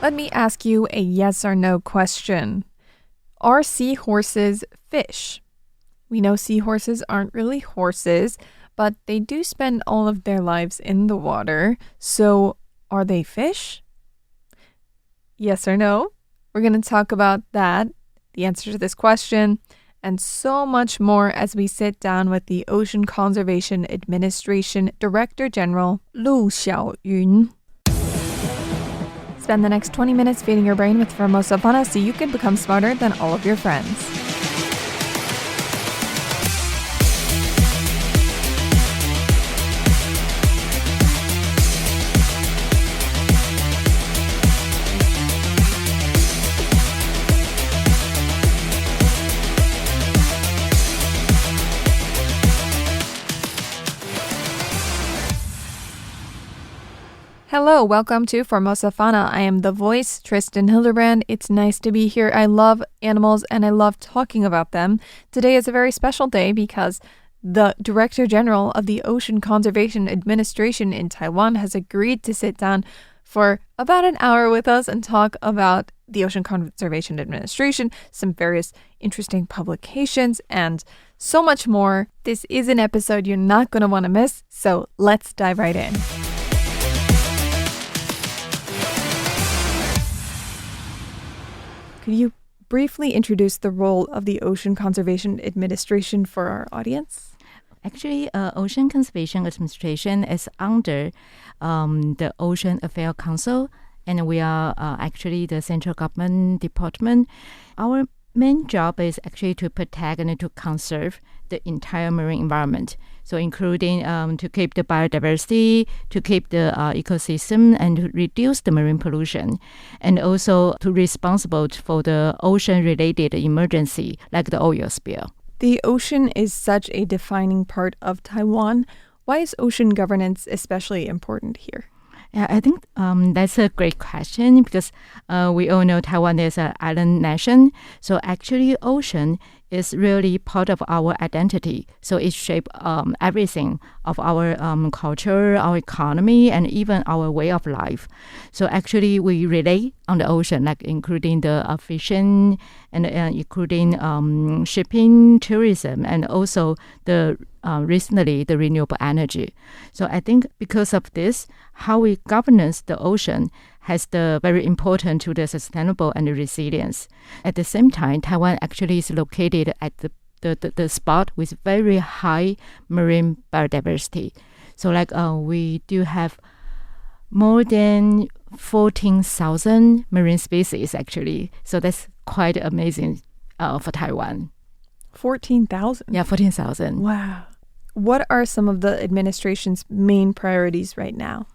Let me ask you a yes or no question. Are seahorses fish? We know seahorses aren't really horses, but they do spend all of their lives in the water. So, are they fish? Yes or no? We're going to talk about that, the answer to this question, and so much more as we sit down with the Ocean Conservation Administration Director General, Shiau-Yun. Spend the next 20 minutes feeding your brain with Formosa Fauna so you can become smarter than all of your friends. Hello, welcome to Formosa Fauna. I am the voice, Tristan Hildebrand. It's nice to be here. I love animals and I love talking about them. Today is a very special day because the Director General of the Ocean Conservation Administration in Taiwan has agreed to sit down for about an hour with us and talk about the Ocean Conservation Administration, some various interesting publications, and so much more. This is an episode you're not going to want to miss, so let's dive right in. Could you briefly introduce the role of the Ocean Conservation Administration for our audience? Actually, Ocean Conservation Administration is under the Ocean Affairs Council, and we are actually the central government department. Our main job is actually to protect and to conserve the entire marine environment. So including to keep the biodiversity, to keep the ecosystem, and to reduce the marine pollution, and also to responsible for the ocean-related emergency like the oil spill. The ocean is such a defining part of Taiwan. Why is ocean governance especially important here? Yeah, I think that's a great question because we all know Taiwan is an island nation. So actually, ocean is really part of our identity. So it shapes everything of our culture, our economy, and even our way of life. So actually, we rely on the ocean, like including the fishing and including shipping, tourism, and also the recently the renewable energy. So I think because of this, how we governance the ocean has the very important to the sustainable and the resilience. At the same time, Taiwan actually is located at the spot with very high marine biodiversity. So like we do have more than 14,000 marine species actually. So that's quite amazing for Taiwan. 14,000? Yeah, 14,000. Wow. What are some of the administration's main priorities right now?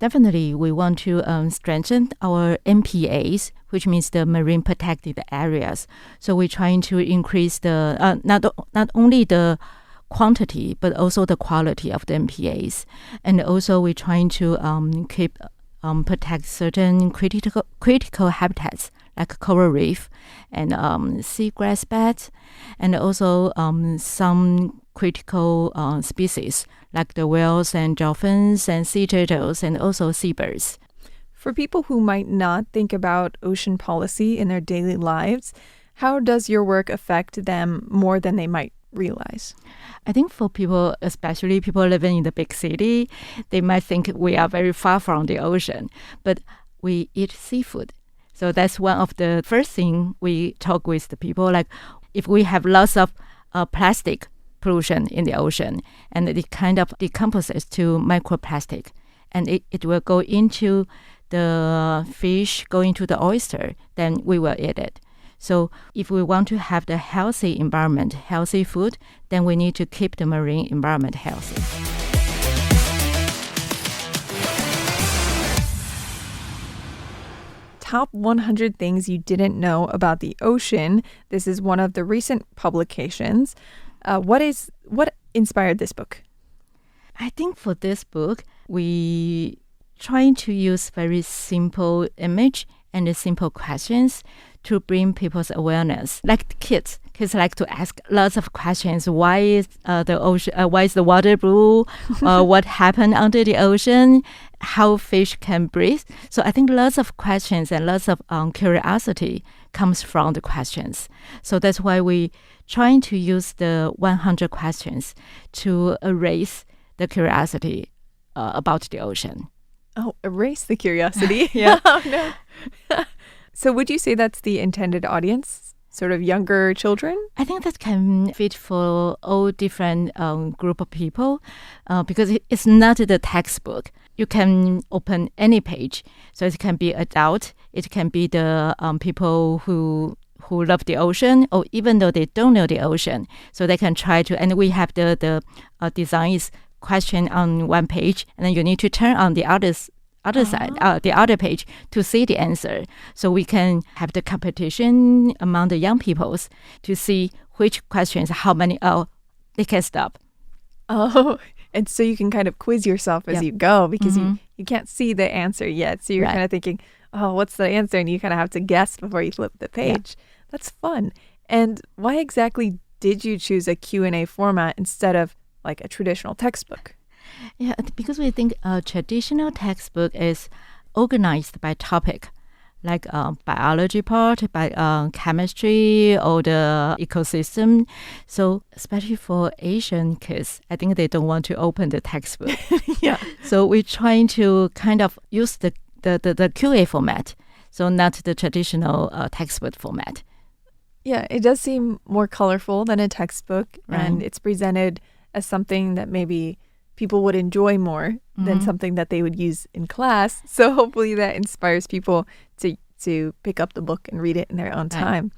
Definitely, we want to strengthen our MPAs, which means the marine protected areas. So we're trying to increase the not only the quantity but also the quality of the MPAs, and also we're trying to protect certain critical habitats like coral reef and seagrass beds, and also some critical species like the whales and dolphins and sea turtles and also seabirds. For people who might not think about ocean policy in their daily lives, how does your work affect them more than they might realize? I think for people, especially people living in the big city, they might think we are very far from the ocean, but we eat seafood. So that's one of the first thing we talk with the people, like if we have lots of plastic pollution in the ocean, and it kind of decomposes to microplastic, and it will go into the fish, go into the oyster, then we will eat it. So if we want to have the healthy environment, healthy food, then we need to keep the marine environment healthy. Top 100 things you didn't know about the ocean. This is one of the recent publications. What inspired this book? I think for this book, we trying to use very simple image and simple questions to bring people's awareness. Like kids like to ask lots of questions. Why is the ocean? Why is the water blue? What happened under the ocean? how fish can breathe. So I think lots of questions and lots of curiosity comes from the questions. So that's why we trying to use the 100 questions to erase the curiosity about the ocean. Oh, erase the curiosity. Yeah. Oh, no. So would you say that's the intended audience? Sort of younger children? I think that can fit for all different group of people because it's not the textbook. You can open any page. So it can be adult. It can be the people who love the ocean, or even though they don't know the ocean. So they can try to, and we have the design is question on one page, and then you need to turn on the other side, the other page to see the answer. So we can have the competition among the young peoples to see which questions, how many, they can stop. Oh, and so you can kind of quiz yourself as Yep. you go because Mhm. you can't see the answer yet. So you're Right. kind of thinking, oh, what's the answer? And you kind of have to guess before you flip the page. That's fun. And why exactly did you choose a Q&A format instead of like a traditional textbook? Yeah, because we think a traditional textbook is organized by topic, like biology part, by chemistry, or the ecosystem. So especially for Asian kids, I think they don't want to open the textbook. Yeah. So we're trying to kind of use the QA format, so not the traditional textbook format. Yeah, it does seem more colorful than a textbook, and Right. it's presented as something that maybe people would enjoy more than something that they would use in class. So hopefully that inspires people to pick up the book and read it in their own Right. time.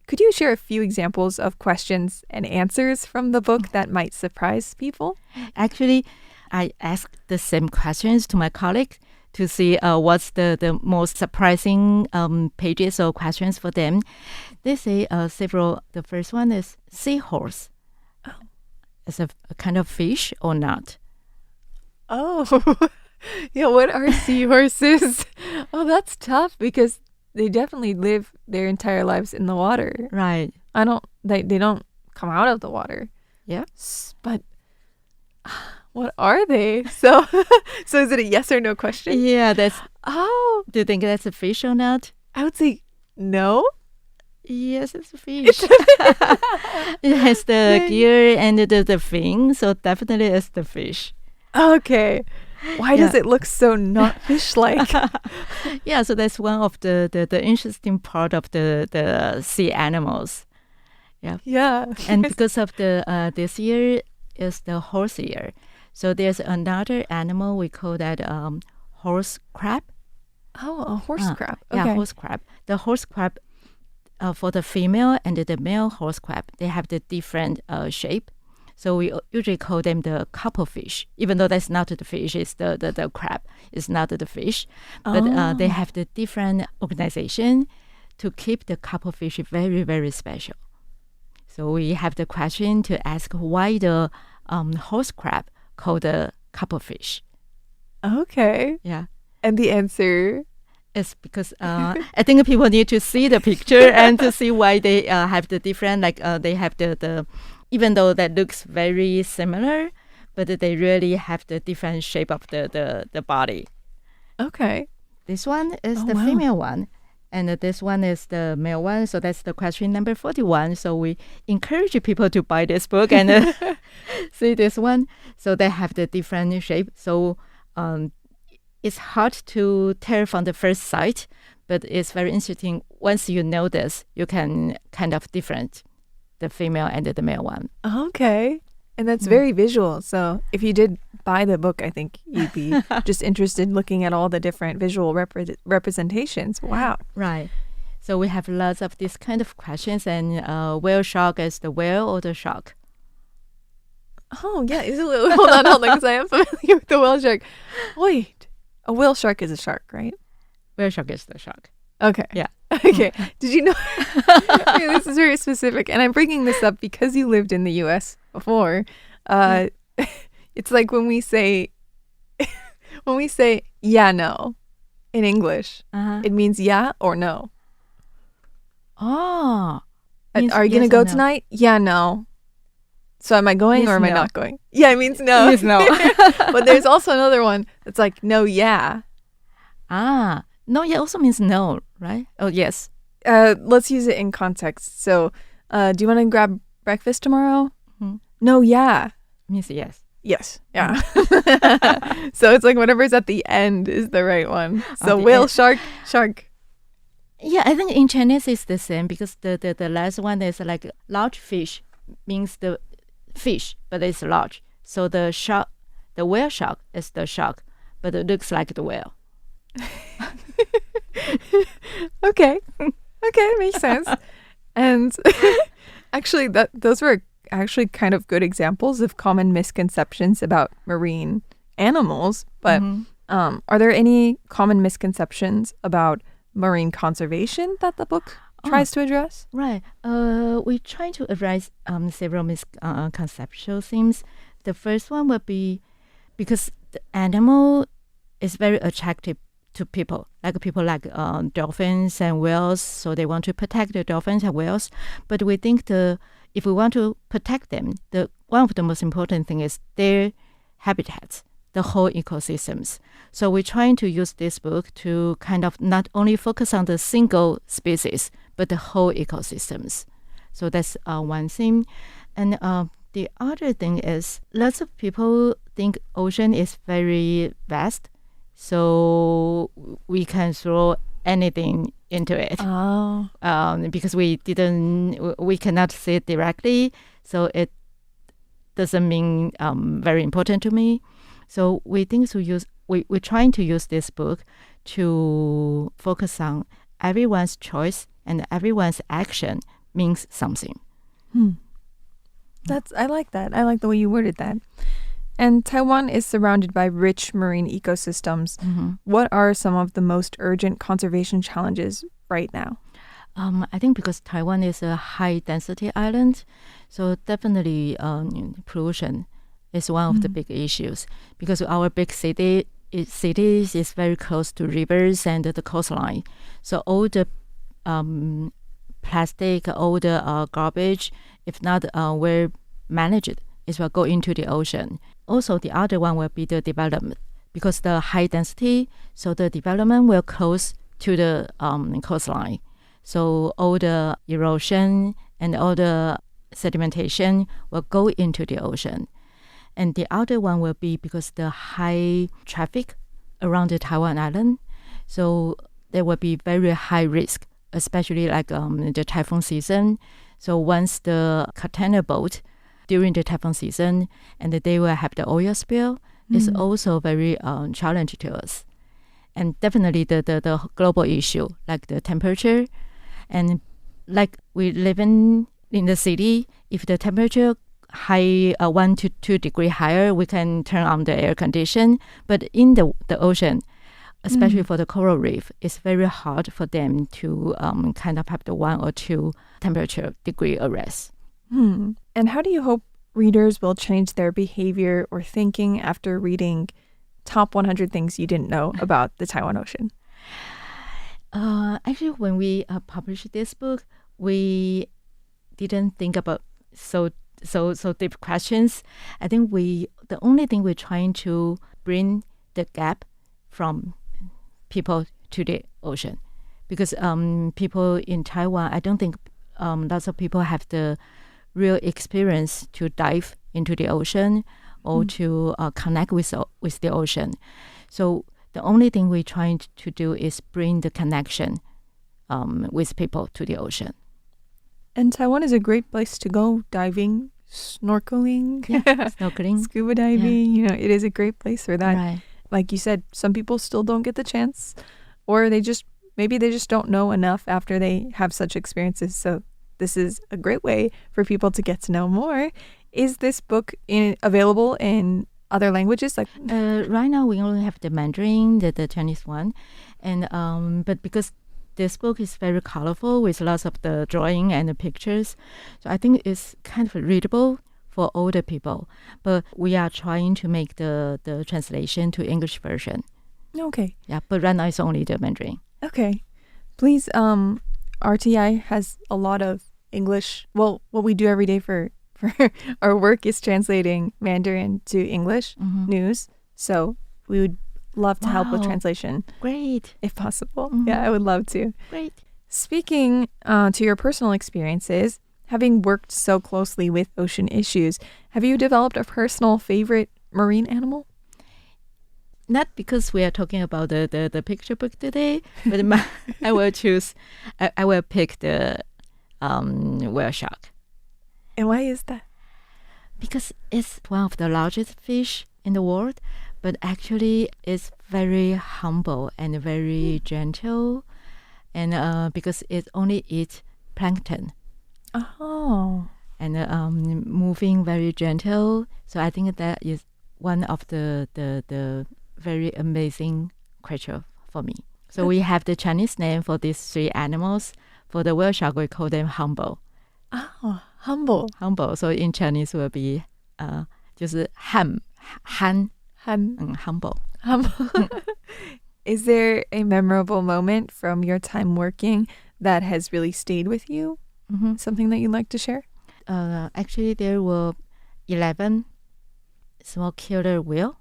Could you share a few examples of questions and answers from the book that might surprise people? Actually, I asked the same questions to my colleagues to see what's the most surprising pages or questions for them. They say several. The first one is seahorse. Oh. Is a kind of fish or not? Oh, yeah, what are seahorses? Oh, that's tough because they definitely live their entire lives in the water. Right. They don't come out of the water. Yeah. But what are they? So is it a yes or no question? Yeah. That's. Oh, Do you think that's a fish or not? I would say no. Yes, it's a fish. It has the gear and the fin, so definitely it's the fish. Okay. Why does Yeah. it look so not fish-like? Yeah, so that's one of the interesting part of the sea animals. Yeah. And because of the this year is the horse year, so there's another animal we call that horse crab. Oh, a horse crab. Okay. Yeah, horse crab. The horse crab for the female and the male horse crab, they have the different shape. So we usually call them the cuttlefish, even though that's not the fish, it's the crab. It's not the fish. But they have the different organization to keep the cuttlefish very, very special. So we have the question to ask why the horse crab called the cuttlefish. Okay. Yeah. And the answer? It's because I think people need to see the picture and to see why they have the different, like they have the even though that looks very similar, but they really have the different shape of the body. Okay. This one is Oh, the wow. female one, and this one is the male one. So that's the question number 41. So we encourage people to buy this book and see this one. So they have the different shape. So it's hard to tell from the first sight, but it's very interesting. Once you know this, you can kind of different the female and the male one. Okay. And that's very visual. So if you did buy the book, I think you'd be just interested looking at all the different visual representations. Wow. Right. So we have lots of these kind of questions. And whale shark is the whale or the shark? Oh, yeah. Hold on, because I am familiar with the whale shark. Wait. A whale shark is a shark, right? Whale shark is the shark. Okay. Yeah. Okay. Did you know? Okay, this is very specific. And I'm bringing this up because you lived in the U.S. before. It's like when we say, yeah, no, in English, Uh-huh. it means yeah or no. Oh. Are you Means going to yes go or no. tonight? Yeah, no. So am I going or am I no. not going? Yeah, it means no. It means no. But there's also another one that's like no, yeah. No, yeah also means no, right? Oh, yes. Let's use it in context. So, do you want to grab breakfast tomorrow? Mm-hmm. No, yeah. Means yes. Yes. Yeah. So it's like whatever's at the end is the right one. So whale, shark. Yeah, I think in Chinese it's the same because the last one is like large fish means the fish, but it's large. So the whale shark is the shark, but it looks like the whale. Okay, makes sense. And actually, those were actually kind of good examples of common misconceptions about marine animals. But are there any common misconceptions about marine conservation that the book tries to address? Right. We try to address several misconceptual themes. The first one would be because the animal is very attractive to people like dolphins and whales, so they want to protect the dolphins and whales. But we think if we want to protect them, one of the most important thing is their habitats, the whole ecosystems. So we're trying to use this book to kind of not only focus on the single species, but the whole ecosystems. So that's one thing. And the other thing is lots of people think ocean is very vast, so we can throw anything into it. Because we cannot see it directly, so it doesn't mean very important to me. So we're trying to use this book to focus on everyone's choice and everyone's action means something. I like that. I like the way you worded that. And Taiwan is surrounded by rich marine ecosystems. What are some of the most urgent conservation challenges right now? I think because Taiwan is a high-density island, so definitely pollution is one of the big issues. Because our big cities is very close to rivers and the coastline. So all the plastic, all the garbage, if not well managed, it will go into the ocean. Also, the other one will be the development. Because the high density, so the development will close to the coastline. So all the erosion and all the sedimentation will go into the ocean. And the other one will be because the high traffic around the Taiwan island. So there will be very high risk, especially like the typhoon season. So once the container boat during the typhoon season and they will have the oil spill, it's also very challenging to us. And definitely the global issue, like the temperature. And like we live in the city, if the temperature high 1 to 2 degrees higher, we can turn on the air condition. But in the ocean, especially for the coral reef, it's very hard for them to kind of have the 1 or 2 temperature degree arrest. And how do you hope readers will change their behavior or thinking after reading top 100 things you didn't know about the Taiwan Ocean? Actually, when we published this book, we didn't think about so deep questions. I think the only thing we're trying to bring the gap from people to the ocean, because people in Taiwan, I don't think lots of people have the real experience to dive into the ocean or to connect with the ocean. So the only thing we're trying to do is bring the connection with people to the ocean. And Taiwan is a great place to go diving, snorkeling, snorkeling, scuba diving. Yeah. It is a great place for that. Right. Like you said, some people still don't get the chance, or maybe they just don't know enough after they have such experiences. So this is a great way for people to get to know more. Is this book available in other languages? Like right now, we only have the Mandarin, the Chinese one, and but because this book is very colorful with lots of the drawing and the pictures, so I think it's kind of readable for older people. But we are trying to make the translation to English version. Okay. Yeah, but right now it's only the Mandarin. Okay. Please, RTI has a lot of English. Well, what we do every day for our work is translating Mandarin to English news. So we would love to help with translation. Great. If possible. Yeah, I would love to. Great. Speaking to your personal experiences, having worked so closely with ocean issues, have you developed a personal favorite marine animal? Not because we are talking about the picture book today, but I will pick the whale shark. And why is that? Because it's one of the largest fish in the world, but actually it's very humble and very gentle, and because it only eats plankton. Oh. And moving very gentle. So I think that is one of the very amazing creature for me. So we have the Chinese name for these three animals. For the whale shark, we call them humble. Oh, humble. Humble. So in Chinese will be 就是憨 humble. Humble. Is there a memorable moment from your time working that has really stayed with you? Mm-hmm. Something that you'd like to share? Actually, there were 11 small killer whale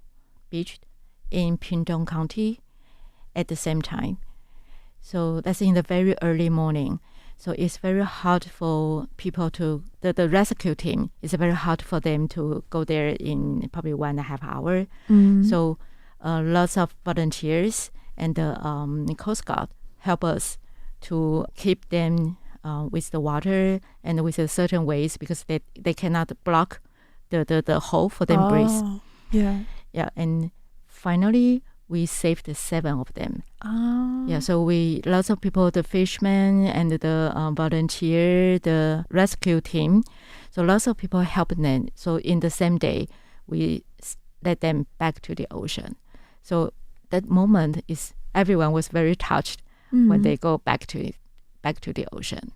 beached in Pingtung County at the same time. So that's in the very early morning. So it's very hard for people to, the rescue team, it's very hard for them to go there in probably 1.5 hours. So lots of volunteers and the Coast Guard help us to keep them with the water and with a certain ways because they cannot block the hole for them breathe. Yeah. Yeah, and finally we saved 7 of them. Oh. Yeah, so lots of people, the fishermen and the volunteer, the rescue team. So lots of people helped them. So in the same day, we let them back to the ocean. So that moment is everyone was very touched when they go back to the ocean.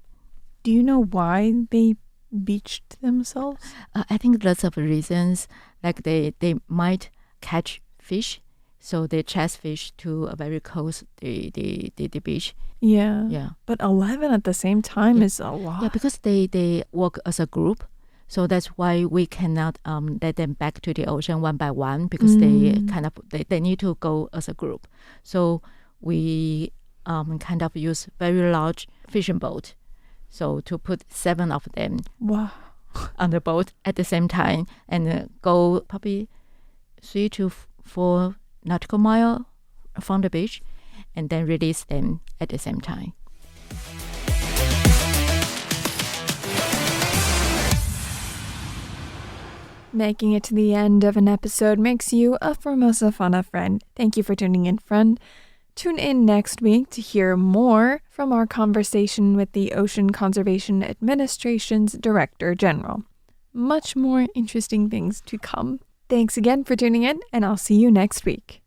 Do you know why they beached themselves? I think lots of reasons. Like they might catch fish. So they chase fish to a very close the beach. Yeah. Yeah. But 11 at the same time is a lot. Yeah, because they work as a group. So that's why we cannot let them back to the ocean one by one because they need to go as a group. So we kind of use very large fishing boat. So to put 7 of them on the boat at the same time and go probably 3 to 4 nautical mile from the beach and then release them at the same time. Making it to the end of an episode makes you a Formosa Fauna friend. Thank you for tuning in, friend. Tune in next week to hear more from our conversation with the Ocean Conservation Administration's Director General. Much more interesting things to come. Thanks again for tuning in, and I'll see you next week.